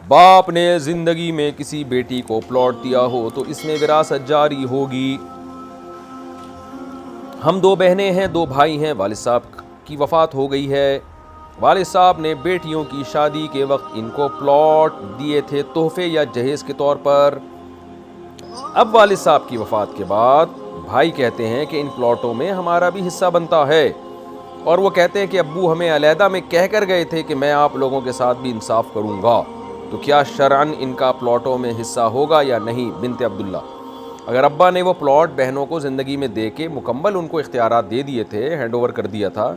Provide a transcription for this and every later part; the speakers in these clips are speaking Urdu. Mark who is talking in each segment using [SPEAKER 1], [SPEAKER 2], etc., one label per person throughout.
[SPEAKER 1] باپ نے زندگی میں کسی بیٹی کو پلاٹ دیا ہو تو اس میں وراثت جاری ہوگی۔ ہم 2 بہنیں ہیں، 2 بھائی ہیں، والد صاحب کی وفات ہو گئی ہے۔ والد صاحب نے بیٹیوں کی شادی کے وقت ان کو پلاٹ دیے تھے تحفے یا جہیز کے طور پر۔ اب والد صاحب کی وفات کے بعد بھائی کہتے ہیں کہ ان پلاٹوں میں ہمارا بھی حصہ بنتا ہے، اور وہ کہتے ہیں کہ ابو ہمیں علیحدہ میں کہہ کر گئے تھے کہ میں آپ لوگوں کے ساتھ بھی انصاف کروں گا، تو کیا شرعاً ان کا پلاٹوں میں حصہ ہوگا یا نہیں؟ بنت عبداللہ: اگر ابا نے وہ پلاٹ بہنوں کو زندگی میں دے کے مکمل ان کو اختیارات دے دیے تھے، ہینڈ اوور کر دیا تھا،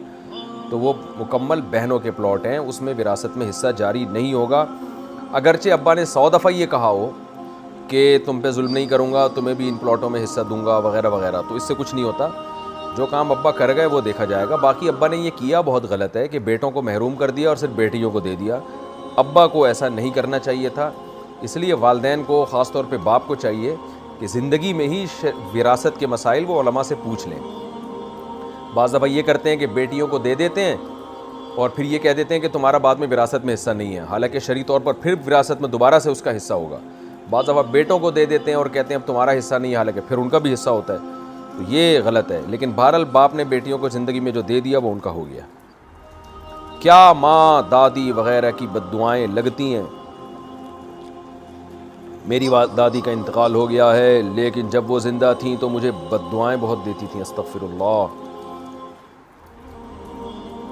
[SPEAKER 1] تو وہ مکمل بہنوں کے پلاٹ ہیں، اس میں وراثت میں حصہ جاری نہیں ہوگا۔ اگرچہ ابا نے 100 دفعہ یہ کہا ہو کہ تم پہ ظلم نہیں کروں گا، تمہیں بھی ان پلاٹوں میں حصہ دوں گا وغیرہ وغیرہ، تو اس سے کچھ نہیں ہوتا۔ جو کام ابا کر گئے وہ دیکھا جائے گا۔ باقی ابا نے یہ کیا بہت غلط ہے کہ بیٹوں کو محروم کر دیا اور صرف بیٹیوں کو دے دیا۔ ابا کو ایسا نہیں کرنا چاہیے تھا، اس لیے والدین کو، خاص طور پہ باپ کو چاہیے کہ زندگی میں ہی وراثت کے مسائل وہ علماء سے پوچھ لیں۔ بعض دفعہ یہ کرتے ہیں کہ بیٹیوں کو دے دیتے ہیں اور پھر یہ کہہ دیتے ہیں کہ تمہارا بعد میں وراثت میں حصہ نہیں ہے، حالانکہ شرعی طور پر پھر وراثت میں دوبارہ سے اس کا حصہ ہوگا۔ بعض دفعہ بیٹوں کو دے دیتے ہیں اور کہتے ہیں اب تمہارا حصہ نہیں ہے، حالانکہ پھر ان کا بھی حصہ ہوتا ہے، تو یہ غلط ہے۔ لیکن بہرحال باپ نے بیٹیوں کو زندگی میں جو دے دیا وہ ان کا ہو گیا۔ کیا ماں، دادی وغیرہ کی بد دعائیں لگتی ہیں؟ میری دادی کا انتقال ہو گیا ہے، لیکن جب وہ زندہ تھیں تو مجھے بد دعائیں بہت دیتی تھیں، استغفر اللہ،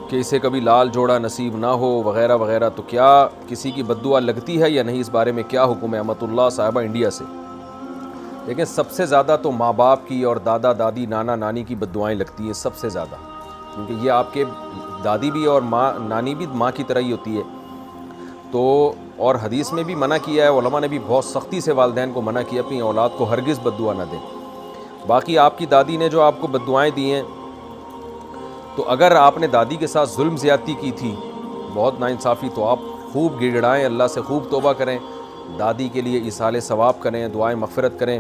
[SPEAKER 1] کہ اسے کبھی لال جوڑا نصیب نہ ہو وغیرہ وغیرہ۔ تو کیا کسی کی بد دعا لگتی ہے یا نہیں؟ اس بارے میں کیا حکم ہے؟ امت اللہ صاحبہ انڈیا سے۔ لیکن سب سے زیادہ تو ماں باپ کی اور دادا دادی نانا نانی کی بد دعائیں لگتی ہیں سب سے زیادہ، کیونکہ یہ آپ کے دادی بھی اور ماں نانی بھی ماں کی طرح ہی ہوتی ہے۔ تو اور حدیث میں بھی منع کیا ہے، علماء نے بھی بہت سختی سے والدین کو منع کیا اپنی اولاد کو ہرگز بد دعا نہ دیں۔ باقی آپ کی دادی نے جو آپ کو بد دعائیں دی ہیں، تو اگر آپ نے دادی کے ساتھ ظلم زیادتی کی تھی، بہت ناانصافی، تو آپ خوب گڑ گڑائیں، اللہ سے خوب توبہ کریں، دادی کے لیے ایصال ثواب کریں، دعائیں مغفرت کریں،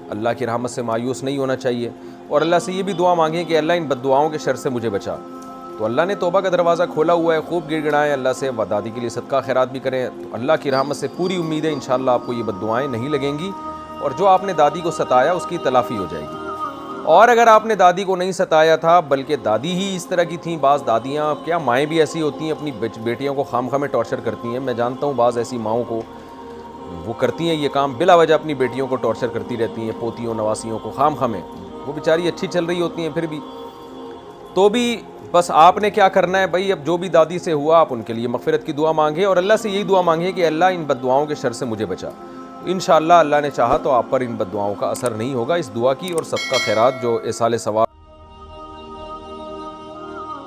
[SPEAKER 1] اللہ کی رحمت سے مایوس نہیں ہونا چاہیے، اور اللہ سے یہ بھی دعا مانگیں کہ اللہ ان بد دعاؤں کے شر سے مجھے بچا۔ تو اللہ نے توبہ کا دروازہ کھولا ہوا ہے، خوب گڑ گڑائیں اللہ سے، و دادی کے لیے صدقہ خیرات بھی کریں، تو اللہ کی رحمت سے پوری امید ہے انشاءاللہ آپ کو یہ بد دعائیں نہیں لگیں گی، اور جو آپ نے دادی کو ستایا اس کی تلافی ہو جائے گی۔ اور اگر آپ نے دادی کو نہیں ستایا تھا بلکہ دادی ہی اس طرح کی تھیں، بعض دادیاں، کیا مائیں بھی ایسی ہوتی ہیں، اپنی بیٹیوں کو خام خواہ میں ٹارچر کرتی ہیں، میں جانتا ہوں بعض ایسی ماؤں کو، وہ کرتی ہیں یہ کام، بلا وجہ اپنی بیٹیوں کو ٹارچر کرتی رہتی ہیں، پوتیوں نواسیوں کو خام خواہ میں، وہ بیچاری اچھی چل رہی ہوتی ہیں پھر بھی، تو بھی بس آپ نے کیا کرنا ہے بھائی، اب جو بھی دادی سے ہوا آپ ان کے لیے مغفرت کی دعا مانگیں، اور اللہ سے یہی دعا مانگیں کہ اللہ ان بد دعاؤں کے شر سے مجھے بچا۔ انشاءاللہ اللہ نے چاہا تو آپ پر ان بد دعاؤں کا اثر نہیں ہوگا۔ اس دعا کی اور صدقہ خیرات جو ایصال ثواب